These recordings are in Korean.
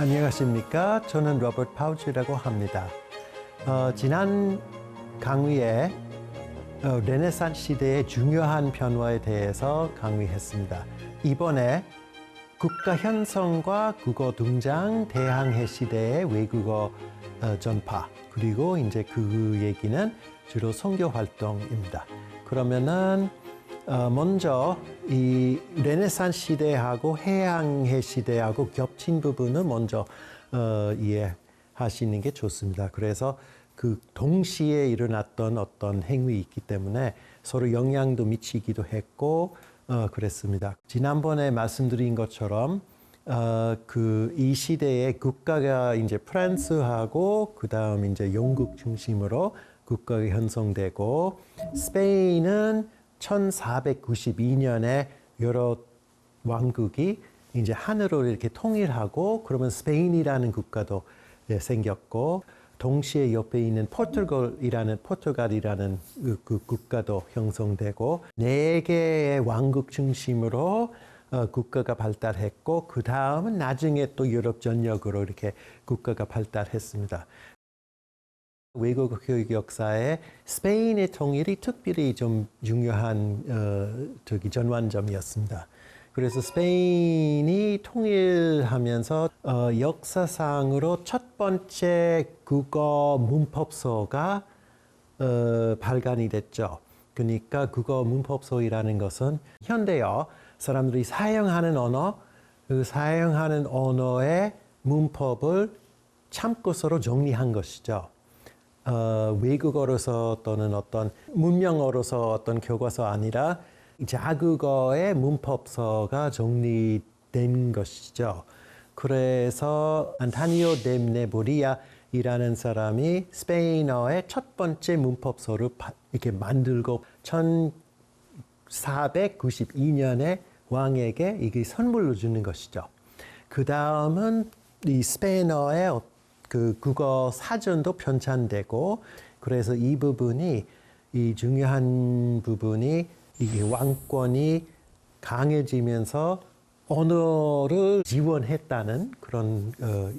안녕하십니까. 저는 로버트 파우치라고 합니다. 지난 강의에 르네상스 시대의 중요한 변화에 대해서 강의했습니다. 이번에 국가 형성과 국어 등장, 대항해 시대의 외국어 전파, 그리고 이제 그 얘기는 주로 선교 활동입니다. 그러면은 먼저 이 르네상스 시대하고 해양해 시대하고 겹친 부분을 먼저 이해하시는 게 좋습니다. 그래서 그 동시에 일어났던 어떤 행위 있기 때문에 서로 영향도 미치기도 했고 그랬습니다. 지난번에 말씀드린 것처럼 이 시대에 국가가 이제 프랑스하고 그다음 이제 영국 중심으로 국가가 형성되고 스페인은 1492년에 여러 왕국이 이제 하나로 이렇게 통일하고 그러면 스페인이라는 국가도 생겼고 동시에 옆에 있는 포르투갈이라는 그 국가도 형성되고 4개의 왕국 중심으로 국가가 발달했고 그 다음은 나중에 또 유럽 전역으로 이렇게 국가가 발달했습니다. 외국어 교육 역사에 스페인의 통일이 특별히 좀 중요한 전환점이었습니다. 그래서 스페인이 통일하면서 역사상으로 첫 번째 국어 문법서가 발간이 됐죠. 그러니까 국어 문법서이라는 것은 현대어 사람들이 사용하는 언어, 그 사용하는 언어의 문법을 참고서로 정리한 것이죠. 외국어로서 또는 어떤 문명어로서 어떤 교과서 아니라 자국어의 문법서가 정리된 것이죠. 그래서 안타니오 데 네보리아이라는 사람이 스페인어의 첫 번째 문법서를 이렇게 만들고 1492년에 왕에게 이게 선물로 주는 것이죠. 그 다음은 이 스페인어의 그 국어 사전도 편찬되고 그래서 이 중요한 부분이 이게 왕권이 강해지면서 언어를 지원했다는 그런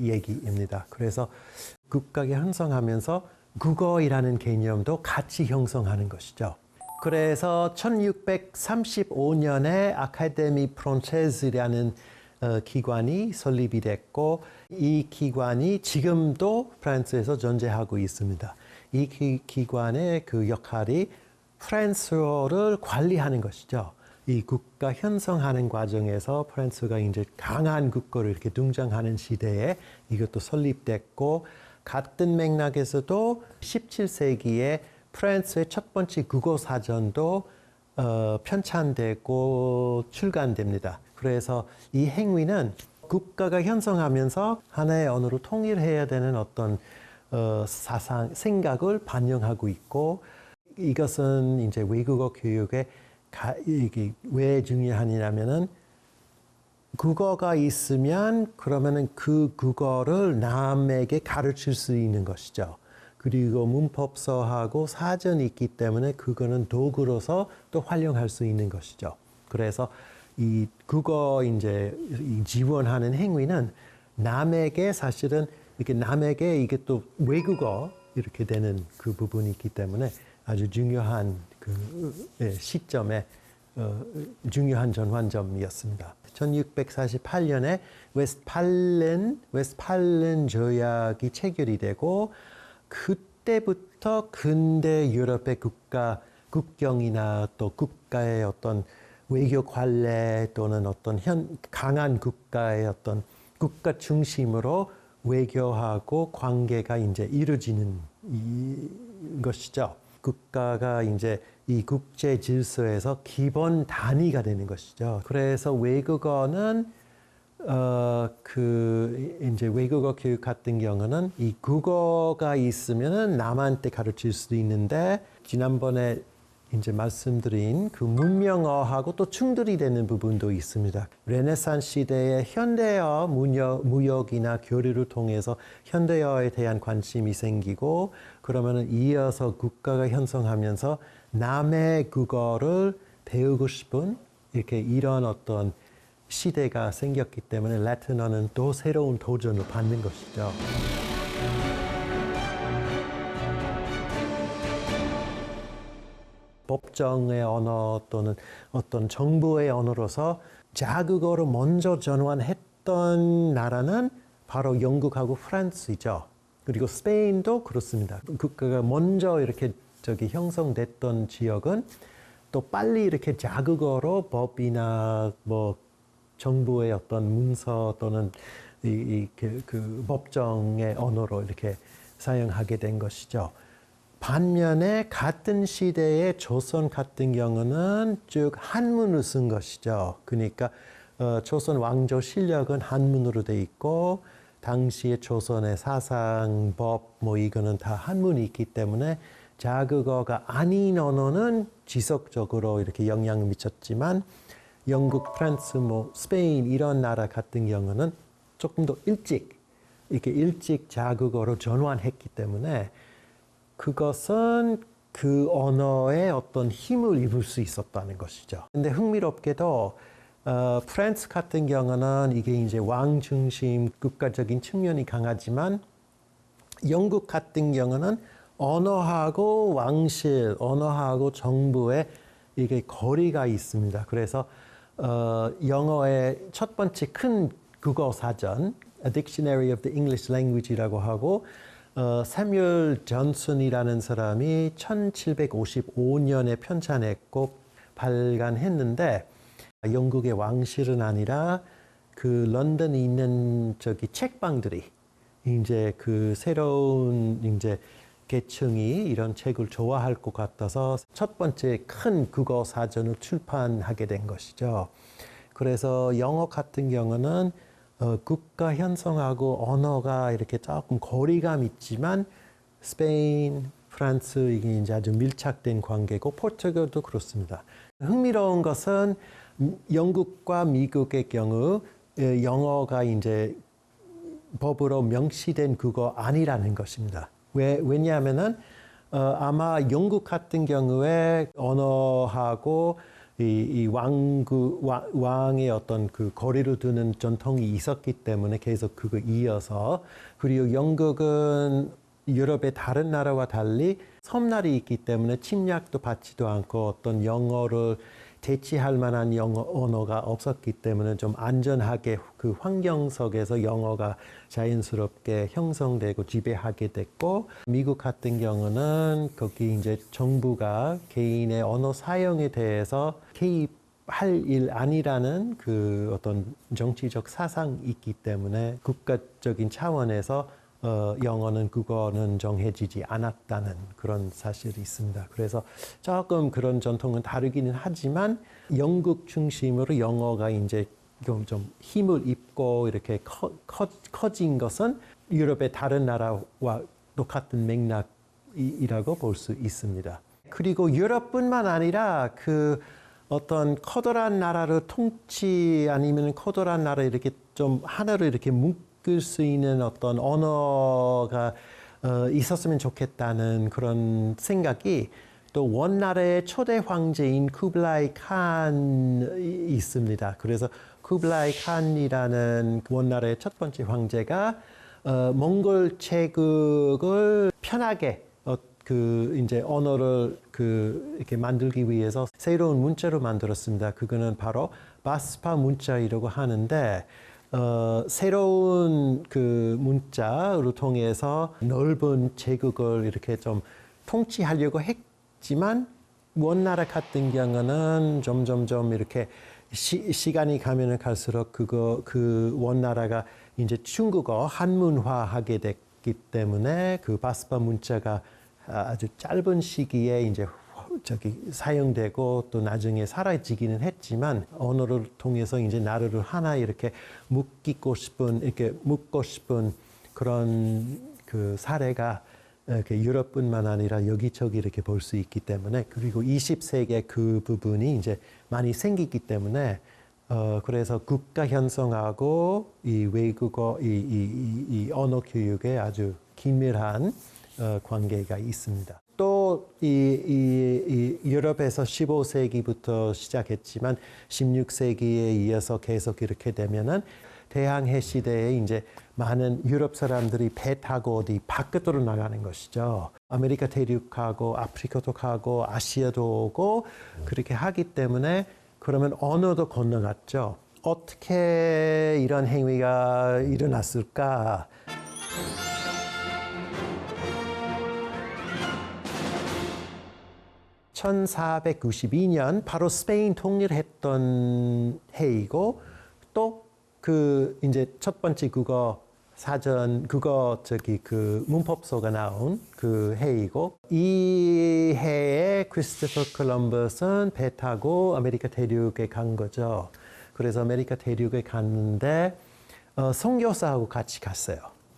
얘기입니다. 그래서 국가가 형성하면서 국어이라는 개념도 같이 형성하는 것이죠. 그래서 1635년에 아카데미 프란체스라는 기관이 설립이 됐고 이 기관이 지금도 프랑스에서 존재하고 있습니다. 이 기관의 그 역할이 프랑스어를 관리하는 것이죠. 이 국가 형성하는 과정에서 프랑스가 이제 강한 국가로 이렇게 등장하는 시대에 이것도 설립됐고 같은 맥락에서도 17세기에 프랑스의 첫 번째 국어 사전도 편찬되고 출간됩니다. 그래서 이 행위는 국가가 형성하면서 하나의 언어로 통일해야 되는 어떤 생각을 반영하고 있고 이것은 이제 외국어 교육에 이게 왜 중요하냐면은 국어가 있으면 그러면은 그 국어를 남에게 가르칠 수 있는 것이죠. 그리고 문법서하고 사전이 있기 때문에 그거는 도구로서 또 활용할 수 있는 것이죠. 그래서 이 국어 이제 지원하는 행위는 남에게 사실은 이렇게 남에게 이게 또 외국어 이렇게 되는 그 부분이 있기 때문에 아주 중요한 그 시점에 중요한 전환점이었습니다. 1648년에 웨스팔렌 조약이 체결이 되고 그때부터 근대 유럽의 국경이나 또 국가의 어떤 외교 관례 또는 어떤 강한 국가의 어떤 국가 중심으로 외교하고 관계가 이제 이루어지는 것이죠. 국가가 이제 이 국제 질서에서 기본 단위가 되는 것이죠. 그래서 외국어는 이제 외국어 교육 같은 경우는 이 국어가 있으면은 남한테 가르칠 수도 있는데 지난번에 이제 말씀드린 그 문명어하고 또 충돌이 되는 부분도 있습니다. 르네상스 시대의 현대어 무역이나 교류를 통해서 현대어에 대한 관심이 생기고 그러면은 이어서 국가가 형성하면서 남의 국어를 배우고 싶은 이렇게 이런 어떤 시대가 생겼기 때문에 라틴어는 또 새로운 도전을 받는 것이죠. 법정의 언어 또는 어떤 정부의 언어로서 자국어로 먼저 전환했던 나라는 바로 영국하고 프랑스이죠. 그리고 스페인도 그렇습니다. 국가가 먼저 이렇게 형성됐던 지역은 또 빨리 이렇게 자국어로 법이나 뭐 정부의 어떤 문서 또는 그 법정의 언어로 이렇게 사용하게 된 것이죠. 반면에 같은 시대의 조선 같은 경우는 쭉 한문을 쓴 것이죠. 그러니까 조선 왕조 실력은 한문으로 돼 있고 당시의 조선의 사상, 법 뭐 이거는 다 한문이 있기 때문에 자국어가 아닌 언어는 지속적으로 이렇게 영향을 미쳤지만 영국, 프랑스, 뭐 스페인 이런 나라 같은 경우는 조금 더 일찍 자국어로 전환했기 때문에 그것은 그 언어에 어떤 힘을 입을 수 있었다는 것이죠. 근데 흥미롭게도 프랑스 같은 경우는 이게 이제 왕 중심 국가적인 측면이 강하지만 영국 같은 경우는 언어하고 왕실, 언어하고 정부의 이게 거리가 있습니다. 그래서 영어의 첫 번째 큰 국어 사전, A Dictionary of the English Language이라고 하고 사뮤엘 존슨이라는 사람이 1755년에 편찬했고 발간했는데 영국의 왕실은 아니라 그 런던에 있는 책방들이 이제 그 새로운 이제 계층이 이런 책을 좋아할 것 같아서 첫 번째 큰 국어 사전을 출판하게 된 것이죠. 그래서 영어 같은 경우는 국가 형성하고 언어가 이렇게 조금 거리감 있지만 스페인, 프랑스 이게 이제 아주 밀착된 관계고 포르투갈도 그렇습니다. 흥미로운 것은 영국과 미국의 경우 영어가 이제 법으로 명시된 국어 아니라는 것입니다. 왜냐하면은 아마 영국 같은 경우에 언어하고 이 왕의 어떤 그 거리를 두는 전통이 있었기 때문에 계속 그거 이어서 그리고 영국은 유럽의 다른 나라와 달리 섬날이 있기 때문에 침략도 받지도 않고 어떤 영어를 대체할 만한 언어가 없었기 때문에 좀 안전하게 그 환경 속에서 영어가 자연스럽게 형성되고 지배하게 됐고 미국 같은 경우는 거기 이제 정부가 개인의 언어 사용에 대해서 개입할 일 아니라는 그 어떤 정치적 사상이 있기 때문에 국가적인 차원에서 영어는 국어는 정해지지 않았다는 그런 사실이 있습니다. 그래서 조금 그런 전통은 다르기는 하지만 영국 중심으로 영어가 이제 좀 힘을 입고 이렇게 커진 것은 유럽의 다른 나라와 똑같은 맥락이라고 볼 수 있습니다. 그리고 유럽뿐만 아니라 그 어떤 커다란 나라를 통치 아니면 커다란 나라 이렇게 좀 하나로 이렇게 묶을 수 있는 어떤 언어가 있었으면 좋겠다는 그런 생각이 또 원나라의 초대 황제인 쿠블라이 칸이 있습니다. 그래서 쿠블라이 칸이라는 원나라의 첫 번째 황제가 몽골 제국을 편하게 그 이제 언어를 이렇게 만들기 위해서 새로운 문자를 만들었습니다. 그거는 바로 바스파 문자이라고 하는데 새로운 그 문자를 통해서 넓은 제국을 이렇게 좀 통치하려고 했지만 원나라 같은 경우는 점점점 이렇게 시간이 가면 갈수록 그 원나라가 이제 중국어 한문화하게 됐기 때문에 그 바스파 문자가 아주 짧은 시기에 이제 사용되고 또 나중에 사라지기는 했지만 언어를 통해서 이제 나라를 하나 이렇게 묶고 싶은 그런 그 사례가 이렇게 유럽뿐만 아니라 여기저기 이렇게 볼 수 있기 때문에 그리고 20세기에 그 부분이 이제 많이 생기기 때문에 그래서 국가 형성하고 이 외국어 이 언어 교육에 아주 긴밀한 관계가 있습니다. 또 이 유럽에서 15세기부터 시작했지만 16세기에 이어서 계속 이렇게 되면은 대항해 시대에 이제 많은 유럽 사람들이 배 타고 어디 바깥으로 나가는 것이죠. 아메리카 대륙하고 아프리카도 가고 아시아도 오고 그렇게 하기 때문에 그러면 언어도 건너갔죠. 어떻게 이런 행위가 일어났을까? (1492년) 바로 스페인 통일했던 해이고 또 그 이제 첫 번째 국어 문법서가 나온 그 해이고 이 해에 크리스토퍼 콜럼버스는 배 타고 아메리카 대륙에 간 거죠. 그래서 아메리카 대륙에 갔는데 선교사하고 같이 갔어요.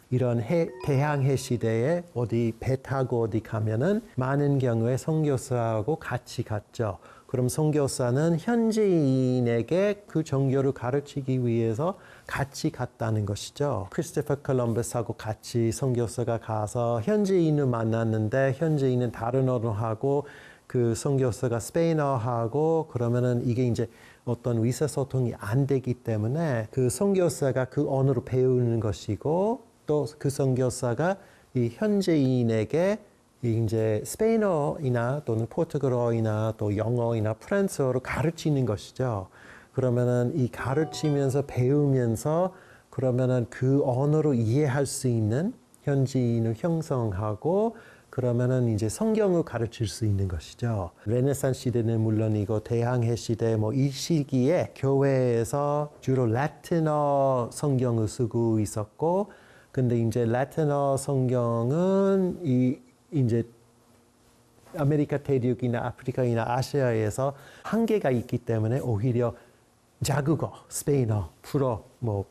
이런 대항해 시대에 어디 배 타고 어디 가면은 많은 경우에 선교사하고 같이 갔죠. 그럼 선교사는 현지인에게 그 종교를 가르치기 위해서 같이 갔다는 것이죠. 크리스토퍼 콜럼버스하고 같이 선교사가 가서 현지인을 만났는데 현지인은 다른 언어하고 그 선교사가 스페인어하고 그러면은 이게 이제 어떤 의사소통이 안 되기 때문에 그 선교사가 그 언어를 배우는 것이고 또 그 선교사가 이 현지인에게 이제 스페인어이나 또는 포르투갈어이나 또 영어이나 프랑스어를 가르치는 것이죠. 그러면은 이 가르치면서 배우면서 그러면은 그 언어를 이해할 수 있는 현지인을 형성하고 그러면은 이제 성경을 가르칠 수 있는 것이죠. 르네상스 시대는 물론이고 대항해 시대 이 시기에 교회에서 주로 라틴어 성경을 쓰고 있었고 근데 이제 라틴어 성경은 이제 아메리카 대륙이나 아프리카이나 아시아에서 한계가 있기 때문에 오히려 자국어, 스페인어, 불어,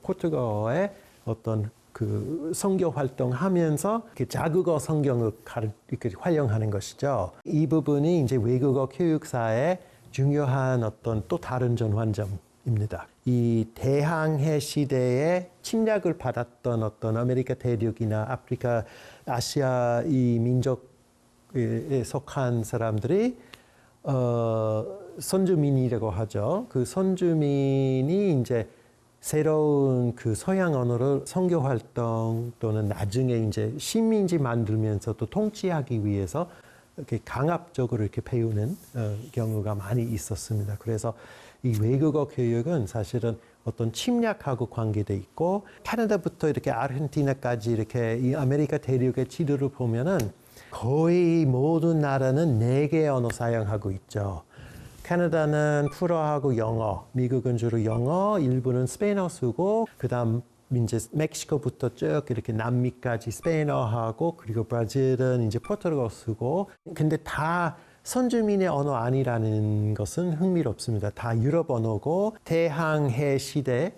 포르투갈어의 어떤 그 선교 활동하면서 자국어 성경을 이렇게 활용하는 것이죠. 이 부분이 이제 외국어 교육사의 중요한 어떤 또 다른 전환점입니다. 이 대항해 시대에 침략을 받았던 어떤 아메리카 대륙이나 아프리카, 아시아 이 민족에 속한 사람들이 선주민이라고 하죠. 그 선주민이 이제 새로운 그 서양 언어를 선교 활동 또는 나중에 이제 식민지 만들면서 또 통치하기 위해서 이렇게 강압적으로 이렇게 배우는 경우가 많이 있었습니다. 그래서 이 외국어 교육은 사실은 어떤 침략하고 관계돼 있고 캐나다부터 이렇게 아르헨티나까지 이렇게 이 아메리카 대륙의 지도를 보면은 거의 모든 나라는 4개의 언어 사용하고 있죠. 캐나다는 불어하고 영어, 미국은 주로 영어, 일본은 스페인어 쓰고 그다음 이제 멕시코부터 쭉 이렇게 남미까지 스페인어하고 그리고 브라질은 이제 포르투갈어 쓰고 근데 다 선주민의 언어 아니라는 것은 흥미롭습니다. 다 유럽 언어고 대항해 시대에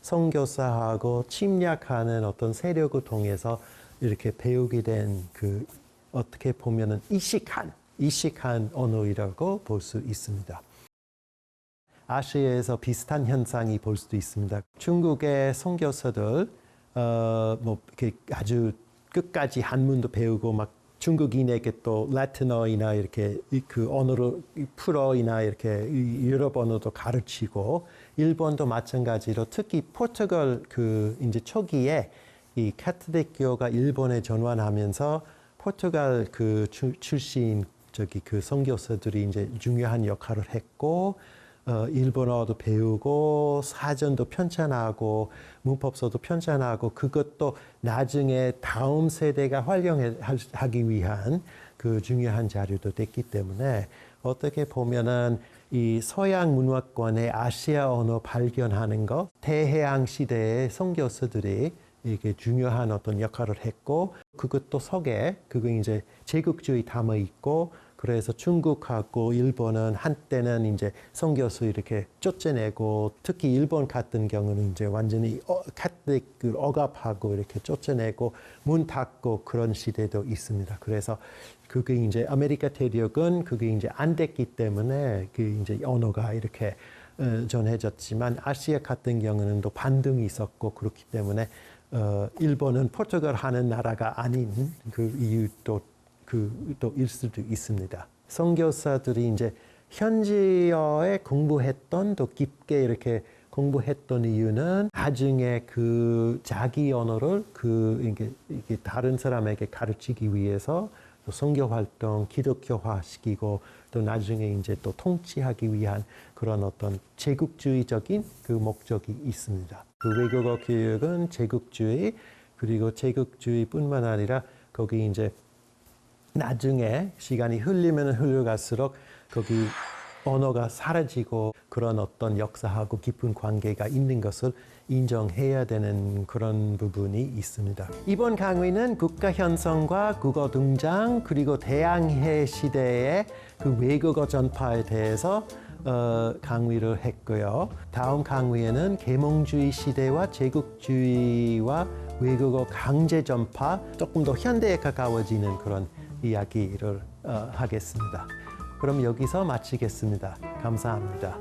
선교사하고 침략하는 어떤 세력을 통해서 이렇게 배우게 된 그 어떻게 보면은 이식한 언어이라고 볼 수 있습니다. 아시아에서 비슷한 현상이 볼 수도 있습니다. 중국의 선교사들 이렇게 아주 끝까지 한문도 배우고 막 중국인에게 또 라틴어이나 이렇게 그 언어로 풀어이나 이렇게 유럽 언어도 가르치고 일본도 마찬가지로 특히 포르투갈 그 이제 초기에 이 카톨릭교가 일본에 전환하면서 포르투갈 그 출신 그 선교사들이 이제 중요한 역할을 했고 일본어도 배우고 사전도 편찬하고 문법서도 편찬하고 그것도 나중에 다음 세대가 활용하기 위한 그 중요한 자료도 됐기 때문에 어떻게 보면은 이 서양 문화권의 아시아 언어 발견하는 거, 대해양 시대의 선교사들이 이게 중요한 어떤 역할을 했고, 그것도 속에 그거 이제 제국주의 담아 있고, 그래서 중국하고 일본은 한때는 이제 선교수 이렇게 쫓아내고, 특히 일본 같은 경우는 이제 완전히 카톨릭을 억압하고 이렇게 쫓아내고 문 닫고 그런 시대도 있습니다. 그래서 그게 이제 아메리카 대륙은 그게 이제 안 됐기 때문에 그 이제 언어가 이렇게 전해졌지만, 아시아 같은 경우는 또 반등이 있었고 그렇기 때문에 일본은 포르투갈 하는 나라가 아닌 그 이유도 일 수도 있습니다. 선교사들이 이제 현지어에 공부했던, 또 깊게 이렇게 공부했던 이유는 나중에 그 자기 언어를 이게 다른 사람에게 가르치기 위해서 또 선교 활동, 기독교화 시키고, 또 나중에 이제 또 통치하기 위한 그런 어떤 제국주의적인 그 목적이 있습니다. 그 외국어 교육은 제국주의, 그리고 제국주의뿐만 아니라 거기 이제 나중에 시간이 흘러갈수록 거기 언어가 사라지고 그런 어떤 역사하고 깊은 관계가 있는 것을 인정해야 되는 그런 부분이 있습니다. 이번 강의는 국가 형성과 국어 등장, 그리고 대항해 시대의 그 외국어 전파에 대해서 강의를 했고요. 다음 강의에는 계몽주의 시대와 제국주의와 외국어 강제 전파, 조금 더 현대에 가까워지는 그런 이야기를 하겠습니다. 그럼 여기서 마치겠습니다. 감사합니다.